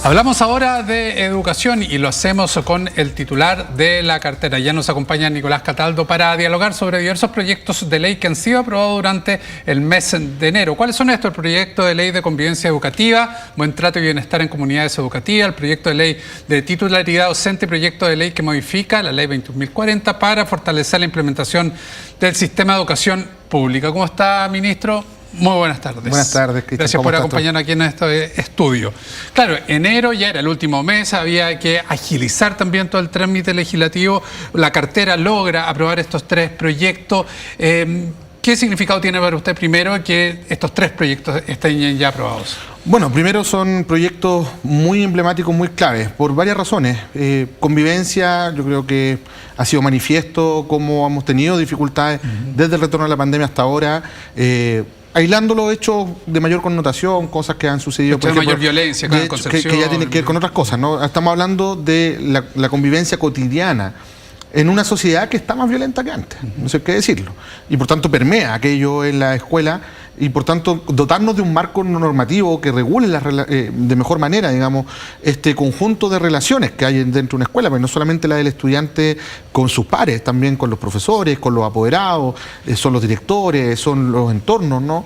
Hablamos ahora de educación y lo hacemos con el titular de la cartera. Ya nos acompaña Nicolás Cataldo para dialogar sobre diversos proyectos de ley que han sido aprobados durante el mes de enero. ¿Cuáles son estos? El proyecto de ley de convivencia educativa, buen trato y bienestar en comunidades educativas, el proyecto de ley de titularidad docente, proyecto de ley que modifica la ley 21.040 para fortalecer la implementación del sistema de educación pública. ¿Cómo está, ministro? Muy buenas tardes. Buenas tardes, Cristian. Gracias por acompañarnos aquí en este estudio. Claro, enero ya era el último mes, había que agilizar también todo el trámite legislativo. La cartera logra aprobar estos tres proyectos. ¿Qué significado tiene para usted primero que estos tres proyectos estén ya aprobados? Bueno, primero son proyectos muy emblemáticos, muy claves, por varias razones. Convivencia, yo creo que ha sido manifiesto cómo hemos tenido dificultades desde el retorno a la pandemia hasta ahora. Aislando los hechos de mayor connotación, cosas que han sucedido, por ejemplo, mayor violencia, que ya tienen que ver con otras cosas, ¿no? Estamos hablando de la convivencia cotidiana en una sociedad que está más violenta que antes, no sé qué decirlo, y por tanto permea aquello en la escuela, y por tanto dotarnos de un marco normativo que regule de mejor manera, digamos, este conjunto de relaciones que hay dentro de una escuela, pero no solamente la del estudiante con sus pares, también con los profesores, con los apoderados, son los directores, son los entornos, ¿no?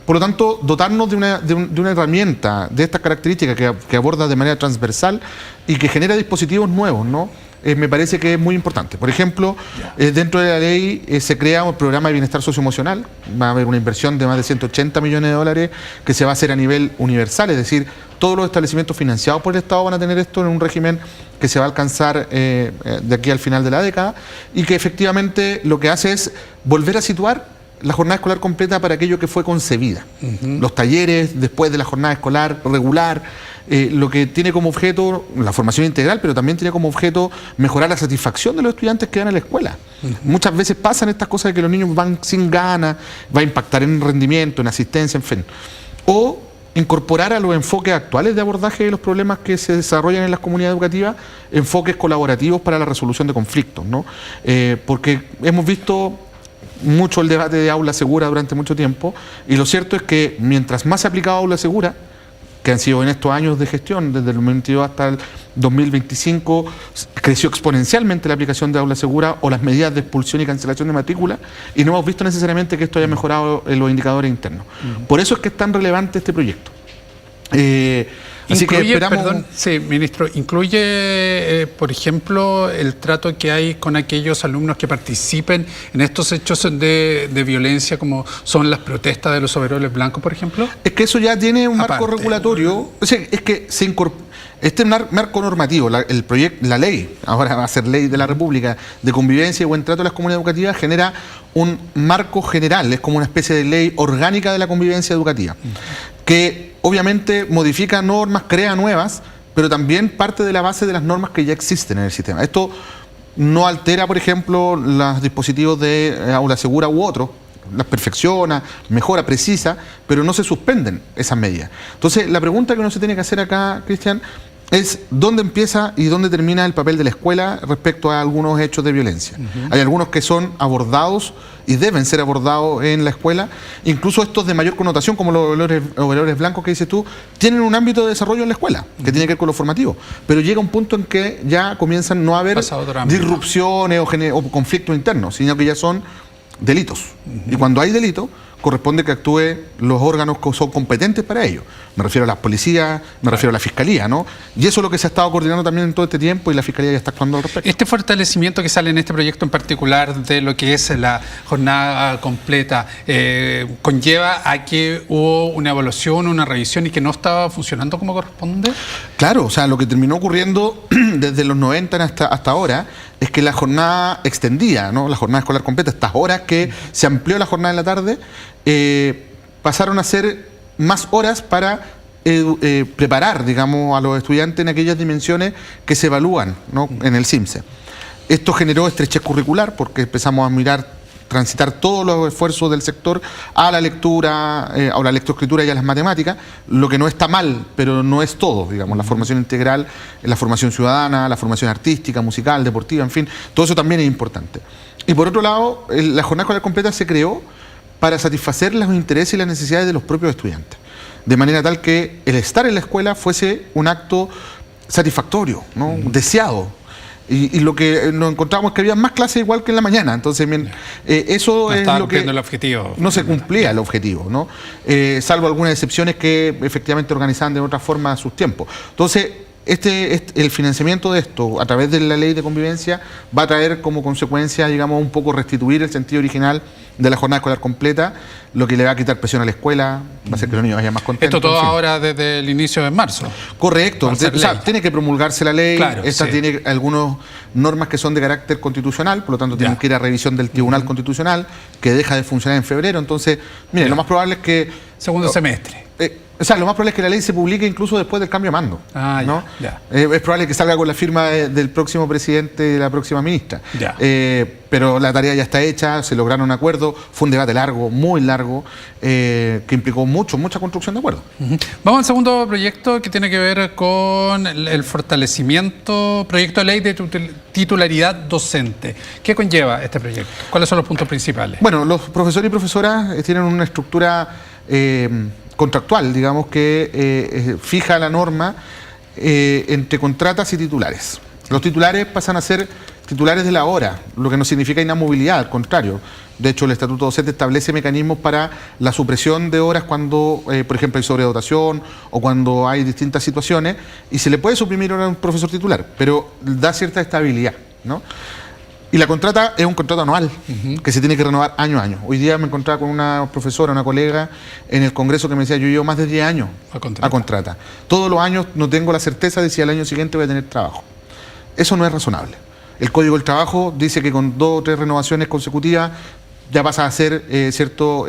Por lo tanto, dotarnos de una herramienta de estas características que aborda de manera transversal y que genera dispositivos nuevos, ¿no? Me parece que es muy importante. Por ejemplo, dentro de la ley se crea un programa de bienestar socioemocional. Va a haber una inversión de más de 180 millones de dólares que se va a hacer a nivel universal, es decir, todos los establecimientos financiados por el Estado van a tener esto en un régimen que se va a alcanzar de aquí al final de la década y que efectivamente lo que hace es volver a situar la jornada escolar completa para aquello que fue concebida. Los talleres después de la jornada escolar regular, lo que tiene como objeto la formación integral, pero también tiene como objeto mejorar la satisfacción de los estudiantes que van a la escuela. Muchas veces pasan estas cosas de que los niños van sin ganas, va a impactar en rendimiento, en asistencia, en fin. O incorporar a los enfoques actuales de abordaje de los problemas que se desarrollan en las comunidades educativas, enfoques colaborativos para la resolución de conflictos, ¿no? Porque hemos visto mucho el debate de aula segura durante mucho tiempo, y lo cierto es que mientras más se ha aplicado aula segura, que han sido en estos años de gestión, desde el 2022 hasta el 2025, creció exponencialmente la aplicación de aula segura o las medidas de expulsión y cancelación de matrícula, y no hemos visto necesariamente que esto haya mejorado en los indicadores internos. Por eso es que es tan relevante este proyecto. Así que esperamos... Perdón, sí, ministro, ¿incluye, por ejemplo, el trato que hay con aquellos alumnos que participen en estos hechos de violencia, como son las protestas de los overoles blancos, por ejemplo? Es que eso ya tiene un marco regulatorio, o sea, es que se incorpora... Este marco normativo, la ley, ahora va a ser ley de la República, de convivencia y buen trato de las comunidades educativas, genera un marco general, es como una especie de ley orgánica de la convivencia educativa, que obviamente modifica normas, crea nuevas, pero también parte de la base de las normas que ya existen en el sistema. Esto no altera, por ejemplo, los dispositivos de aula segura u otros, las perfecciona, mejora, precisa, pero no se suspenden esas medidas. Entonces, la pregunta que uno se tiene que hacer acá, Cristian, es dónde empieza y dónde termina el papel de la escuela respecto a algunos hechos de violencia. Hay algunos que son abordados y deben ser abordados en la escuela, incluso estos de mayor connotación, como los overoles blancos que dices tú, tienen un ámbito de desarrollo en la escuela, que tiene que ver con lo formativo, pero llega un punto en que ya comienzan no a haber disrupciones o conflictos internos, sino que ya son delitos. Y cuando hay delito, corresponde que actúen los órganos que son competentes para ello. Me refiero a las policías, me refiero a la fiscalía, ¿no? Y eso es lo que se ha estado coordinando también en todo este tiempo y la fiscalía ya está actuando al respecto. Este fortalecimiento que sale en este proyecto en particular de lo que es la jornada completa, ¿conlleva a que hubo una evaluación, una revisión y que no estaba funcionando como corresponde? Claro, o sea, lo que terminó ocurriendo desde los 90 hasta ahora es que la jornada extendida, ¿no? La jornada escolar completa, estas horas que se amplió la jornada en la tarde, pasaron a ser más horas para preparar, digamos, a los estudiantes en aquellas dimensiones que se evalúan, ¿no? En el CIMSE. Esto generó estrechez curricular porque empezamos a transitar todos los esfuerzos del sector a la lectura, a la lectoescritura y a las matemáticas, lo que no está mal, pero no es todo, digamos, la formación integral, la formación ciudadana, la formación artística, musical, deportiva, en fin, todo eso también es importante. Y por otro lado, la jornada escolar completa se creó para satisfacer los intereses y las necesidades de los propios estudiantes. de manera tal que el estar en la escuela fuese un acto satisfactorio, ¿no? Deseado. Y lo que nos encontramos es que había más clases igual que en la mañana. Entonces, eso no es estaba lo que cumpliendo el objetivo. no se cumplía el objetivo, ¿no? Salvo algunas excepciones que efectivamente organizaban de otra forma sus tiempos. Entonces, el financiamiento de esto a través de la ley de convivencia va a traer como consecuencia, digamos, un poco restituir el sentido original de la jornada escolar completa, lo que le va a quitar presión a la escuela, va a hacer que los niños vayan más contentos. Esto todo en fin. ahora desde el inicio de marzo. Correcto, o sea, tiene que promulgarse la ley, Claro, esta sí. tiene algunas normas que son de carácter constitucional, por lo tanto tienen que ir a revisión del Tribunal Constitucional, que deja de funcionar en febrero. Entonces, mire, lo más probable es que... Segundo semestre. O sea, lo más probable es que la ley se publique incluso después del cambio de mando. Ah, ¿no? ya. Es probable que salga con la firma del próximo presidente y de la próxima ministra. Ya. Pero la tarea ya está hecha, se lograron un acuerdo, fue un debate largo, muy largo, que implicó mucha construcción de acuerdo. Vamos al segundo proyecto que tiene que ver con el fortalecimiento, proyecto de ley de titularidad docente. ¿Qué conlleva este proyecto? ¿Cuáles son los puntos principales? Bueno, los profesores y profesoras tienen una estructura contractual, digamos, que fija la norma entre contratas y titulares. Los titulares pasan a ser titulares de la hora, lo que no significa inamovilidad, al contrario. De hecho, el Estatuto Docente establece mecanismos para la supresión de horas cuando, por ejemplo, hay sobredotación o cuando hay distintas situaciones, y se le puede suprimir horas a un profesor titular, pero da cierta estabilidad, ¿no? Y la contrata es un contrato anual, que se tiene que renovar año a año. Hoy día me encontraba con una profesora, una colega, en el Congreso que me decía, yo llevo más de 10 años a contrata. Todos los años no tengo la certeza de si al año siguiente voy a tener trabajo. Eso no es razonable. El Código del Trabajo dice que con 2 o 3 renovaciones consecutivas ya pasa a ser cierto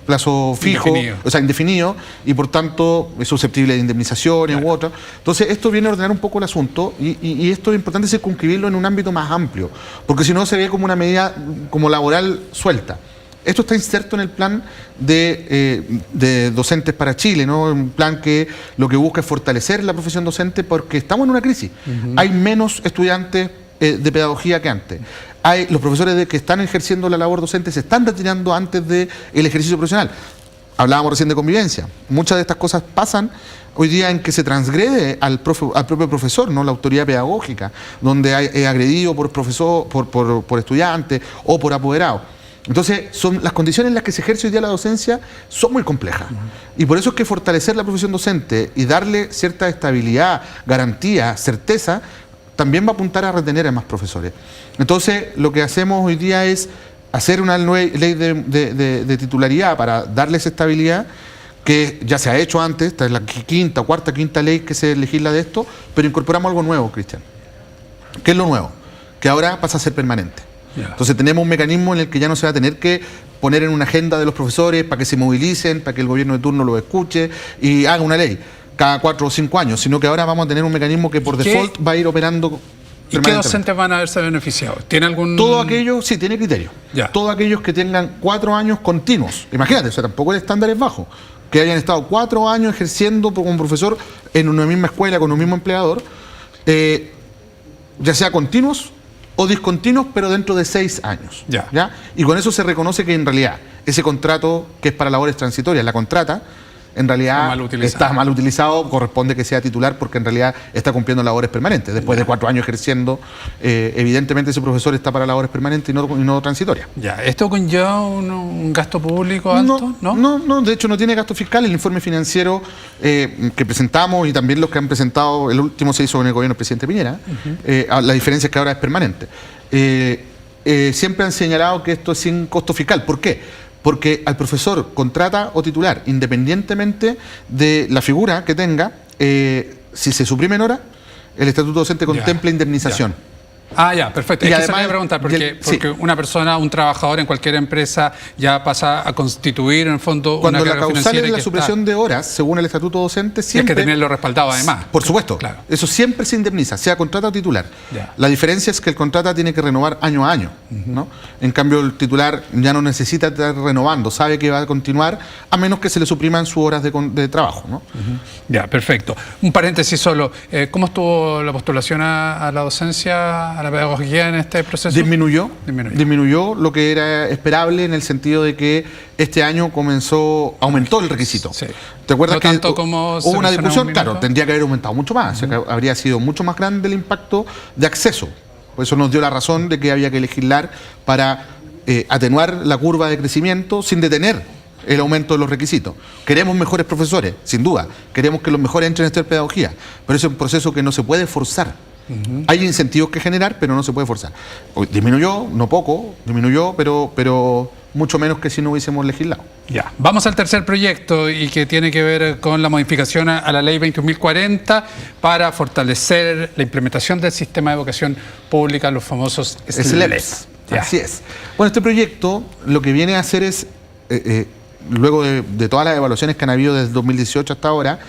plazo fijo, indefinido, y por tanto es susceptible de indemnizaciones u otras. Entonces esto viene a ordenar un poco el asunto y esto es importante circunscribirlo en un ámbito más amplio, porque si no se ve como una medida como laboral suelta. Esto está inserto en el plan de docentes para Chile, ¿no? Un plan que lo que busca es fortalecer la profesión docente porque estamos en una crisis. Hay menos estudiantes de pedagogía que antes. Los profesores que están ejerciendo la labor docente se están retirando antes del ejercicio profesional. Hablábamos recién de convivencia. Muchas de estas cosas pasan hoy día en que se transgrede al propio profesor, ¿no? La autoridad pedagógica, donde es agredido por profesor, por estudiante o por apoderado. Entonces, las condiciones en las que se ejerce hoy día la docencia son muy complejas. Y por eso es que fortalecer la profesión docente y darle cierta estabilidad, garantía, certeza, también va a apuntar a retener a más profesores. Entonces, lo que hacemos hoy día es hacer una ley de titularidad para darles estabilidad, que ya se ha hecho antes, esta es la quinta ley que se legisla de esto, pero incorporamos algo nuevo, Cristian. ¿Qué es lo nuevo? Que ahora pasa a ser permanente. Entonces tenemos un mecanismo en el que ya no se va a tener que poner en una agenda de los profesores para que se movilicen, para que el gobierno de turno lo escuche y haga una ley cada 4 o 5 años, sino que ahora vamos a tener un mecanismo que por default va a ir operando. ¿Y qué docentes van a verse beneficiados? ¿Tiene algún...? Todos aquellos, sí, tiene criterio. Todos aquellos que tengan 4 años continuos. Imagínate, o sea, tampoco el estándar es bajo. Que hayan estado 4 años ejerciendo como profesor en una misma escuela con un mismo empleador, ya sea continuos o discontinuos, pero dentro de 6 años. ¿Ya? Y con eso se reconoce que en realidad ese contrato que es para labores transitorias, la contrata, en realidad está mal utilizado, corresponde que sea titular porque en realidad está cumpliendo labores permanentes. Después de 4 años ejerciendo, evidentemente ese profesor está para labores permanentes y no transitorias. ¿Esto conlleva un gasto público alto? No, de hecho no tiene gasto fiscal. El informe financiero que presentamos y también los que han presentado, el último se hizo con el gobierno del presidente Piñera, la diferencia es que ahora es permanente. Siempre han señalado que esto es sin costo fiscal. ¿Por qué? Porque al profesor contrata o titular, independientemente de la figura que tenga, si se suprimen horas, el Estatuto Docente contempla indemnización. Perfecto. Es que se me iba a preguntar, porque una persona, un trabajador en cualquier empresa ya pasa a constituir en el fondo cuando una carga financiera. Cuando la causal es la supresión de horas, según el Estatuto Docente, siempre... Hay que tenerlo respaldado además. Por supuesto. Claro. Eso siempre se indemniza, sea contrata o titular. La diferencia es que el contrata tiene que renovar año a año, ¿no? En cambio, el titular ya no necesita estar renovando, sabe que va a continuar, a menos que se le supriman sus horas de trabajo, ¿no? Perfecto. Un paréntesis solo. ¿Cómo estuvo la postulación a la docencia a la pedagogía en este proceso? Disminuyó lo que era esperable en el sentido de que este año aumentó el requisito. Sí. ¿Te acuerdas no que tanto como hubo una discusión? Claro, tendría que haber aumentado mucho más. O sea, que habría sido mucho más grande el impacto de acceso. Por eso nos dio la razón de que había que legislar para atenuar la curva de crecimiento sin detener el aumento de los requisitos. Queremos mejores profesores, sin duda. Queremos que los mejores entren a estudiar pedagogía. Pero es un proceso que no se puede forzar. Hay incentivos que generar, pero no se puede forzar. Disminuyó, no poco, disminuyó, pero mucho menos que si no hubiésemos legislado. Ya, vamos al tercer proyecto y que tiene que ver con la modificación a la ley 21.040 para fortalecer la implementación del sistema de educación pública, los famosos SLEPs. Así es. Bueno, este proyecto lo que viene a hacer es, luego de todas las evaluaciones que han habido desde 2018 hasta ahora,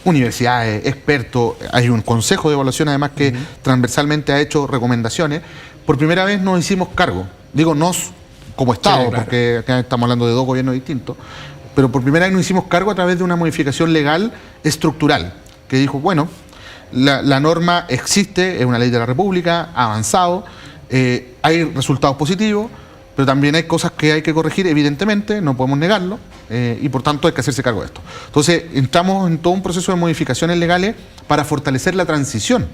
universidades, expertos, hay un consejo de evaluación además que transversalmente ha hecho recomendaciones. Por primera vez nos hicimos cargo, digo nos como Estado, sí, claro, porque acá estamos hablando de dos gobiernos distintos, pero por primera vez nos hicimos cargo a través de una modificación legal estructural, que dijo, bueno, la norma existe, es una ley de la República, ha avanzado, hay resultados positivos, pero también hay cosas que hay que corregir, evidentemente, no podemos negarlo, y por tanto hay que hacerse cargo de esto. Entonces, entramos en todo un proceso de modificaciones legales para fortalecer la transición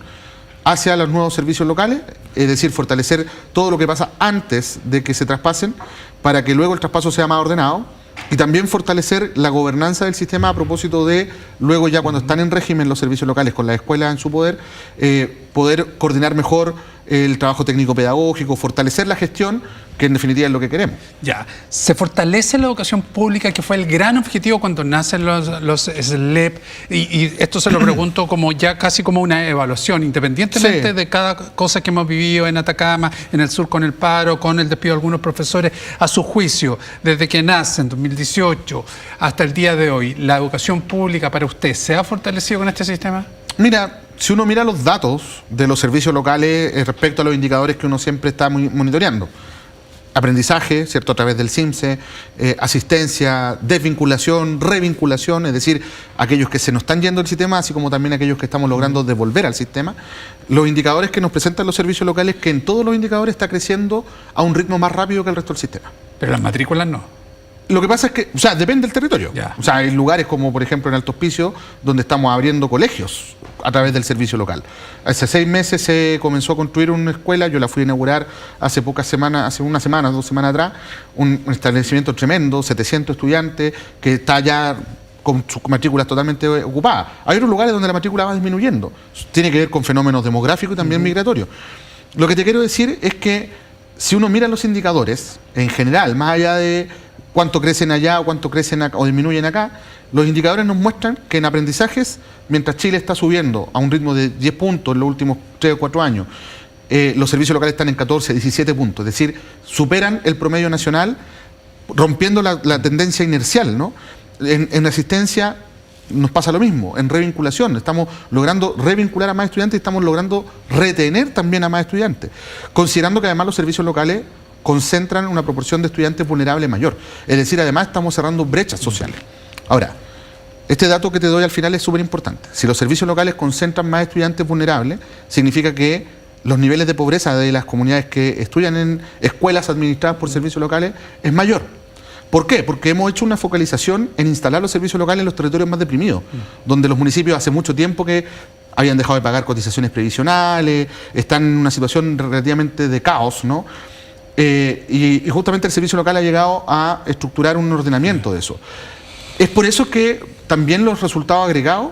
hacia los nuevos servicios locales, es decir, fortalecer todo lo que pasa antes de que se traspasen para que luego el traspaso sea más ordenado, y también fortalecer la gobernanza del sistema a propósito de, luego ya cuando están en régimen los servicios locales con las escuelas en su poder, poder coordinar mejor el trabajo técnico-pedagógico, fortalecer la gestión, que en definitiva es lo que queremos. Ya, se fortalece la educación pública, que fue el gran objetivo cuando nacen los SLEP, y esto se lo pregunto como ya casi como una evaluación, independientemente de cada cosa que hemos vivido en Atacama, en el sur con el paro, con el despido de algunos profesores, a su juicio, desde que nace en 2018 hasta el día de hoy, ¿la educación pública para usted se ha fortalecido con este sistema? Mira, si uno mira los datos de los servicios locales respecto a los indicadores que uno siempre está monitoreando, aprendizaje, ¿cierto?, a través del CIMSE, asistencia, desvinculación, revinculación, es decir, aquellos que se nos están yendo del sistema, así como también aquellos que estamos logrando devolver al sistema. Los indicadores que nos presentan los servicios locales, que en todos los indicadores está creciendo a un ritmo más rápido que el resto del sistema. Pero las matrículas no. Lo que pasa es que, o sea, depende del territorio. Ya. O sea, hay lugares como, por ejemplo, en Alto Hospicio, donde estamos abriendo colegios a través del servicio local. Hace 6 meses se comenzó a construir una escuela, yo la fui a inaugurar hace pocas semanas, hace una semana, 2 semanas atrás, un establecimiento tremendo, 700 estudiantes, que está ya con sus matrículas totalmente ocupadas. Hay otros lugares donde la matrícula va disminuyendo. Tiene que ver con fenómenos demográficos y también migratorios. Lo que te quiero decir es que si uno mira los indicadores, en general, más allá de cuánto crecen allá o cuánto crecen acá, o disminuyen acá, los indicadores nos muestran que en aprendizajes, mientras Chile está subiendo a un ritmo de 10 puntos en los últimos 3 o 4 años, los servicios locales están en 14, 17 puntos, es decir, superan el promedio nacional, rompiendo la tendencia inercial, ¿no? En asistencia nos pasa lo mismo, en revinculación, estamos logrando revincular a más estudiantes y estamos logrando retener también a más estudiantes, considerando que además los servicios locales concentran una proporción de estudiantes vulnerables mayor. Es decir, además estamos cerrando brechas sociales. Ahora, este dato que te doy al final es súper importante. Si los servicios locales concentran más estudiantes vulnerables, significa que los niveles de pobreza de las comunidades que estudian en escuelas administradas por servicios locales es mayor. ¿Por qué? Porque hemos hecho una focalización en instalar los servicios locales en los territorios más deprimidos, donde los municipios hace mucho tiempo que habían dejado de pagar cotizaciones previsionales, están en una situación relativamente de caos, ¿no? Y justamente el servicio local ha llegado a estructurar un ordenamiento de eso. Es por eso que también los resultados agregados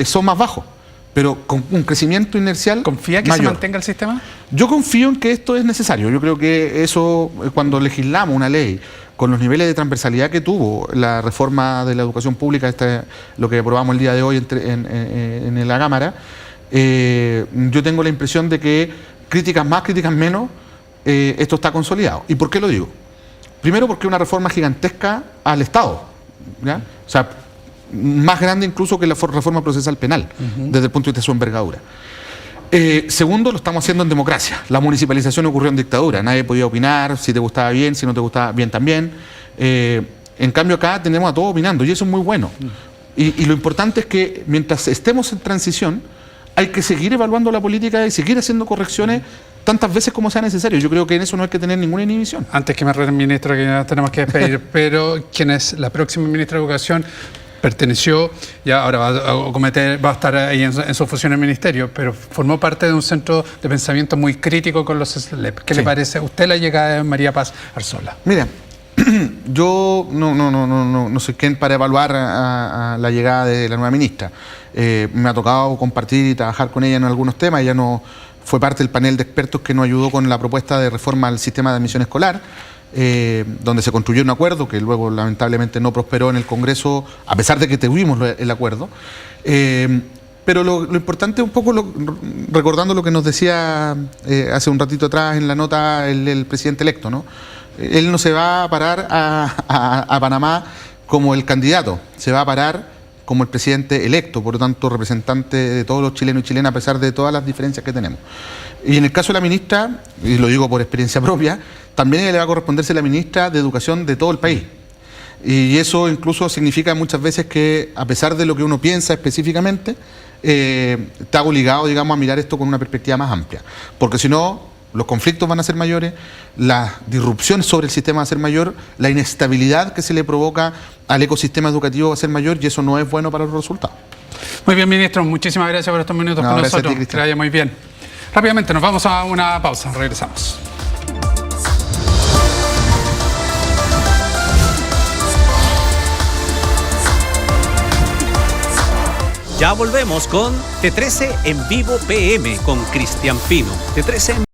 son más bajos, pero con un crecimiento inercial ¿Confía que mayor. se mantenga el sistema? Yo confío en que esto es necesario. Yo creo que eso, cuando legislamos una ley con los niveles de transversalidad que tuvo la reforma de la educación pública, lo que aprobamos el día de hoy en la Cámara, yo tengo la impresión de que críticas más, críticas menos, esto está consolidado. ¿Y por qué lo digo? Primero porque es una reforma gigantesca al Estado, ¿ya? O sea, más grande incluso que la reforma procesal penal, desde el punto de vista de su envergadura. Segundo, lo estamos haciendo en democracia. La municipalización ocurrió en dictadura, nadie podía opinar, si te gustaba bien, si no te gustaba bien también. En cambio acá tenemos a todos opinando y eso es muy bueno. Y lo importante es que mientras estemos en transición, hay que seguir evaluando la política y seguir haciendo correcciones tantas veces como sea necesario. Yo creo que en eso no hay que tener ninguna inhibición. Antes que me rete el ministro, que ya tenemos que despedir, pero quien es la próxima ministra de Educación perteneció, ya ahora va a estar ahí en su función en el ministerio, pero formó parte de un centro de pensamiento muy crítico con los SLEP. ¿Qué le parece a usted la llegada de María Paz Arzola? Mira, yo no soy quien para evaluar a la llegada de la nueva ministra. Me ha tocado compartir y trabajar con ella en algunos temas. Ella no fue parte del panel de expertos que nos ayudó con la propuesta de reforma al sistema de admisión escolar, donde se construyó un acuerdo que luego lamentablemente no prosperó en el Congreso, a pesar de que tuvimos el acuerdo. Pero lo importante un poco, recordando lo que nos decía hace un ratito atrás en la nota el presidente electo, ¿no? Él no se va a parar a Panamá como el candidato, se va a parar como el presidente electo, por lo tanto representante de todos los chilenos y chilenas a pesar de todas las diferencias que tenemos. Y en el caso de la ministra, y lo digo por experiencia propia, también a ella le va a corresponder ser la ministra de Educación de todo el país. Y eso incluso significa muchas veces que a pesar de lo que uno piensa específicamente, está obligado, digamos, a mirar esto con una perspectiva más amplia. Porque si no, los conflictos van a ser mayores, la disrupción sobre el sistema va a ser mayor, la inestabilidad que se le provoca al ecosistema educativo va a ser mayor y eso no es bueno para los resultados. Muy bien, ministro, muchísimas gracias por estos minutos con nosotros. Que vaya muy bien. Rápidamente, nos vamos a una pausa, regresamos. Ya volvemos con T13 en vivo PM con Cristian Pino. T13 en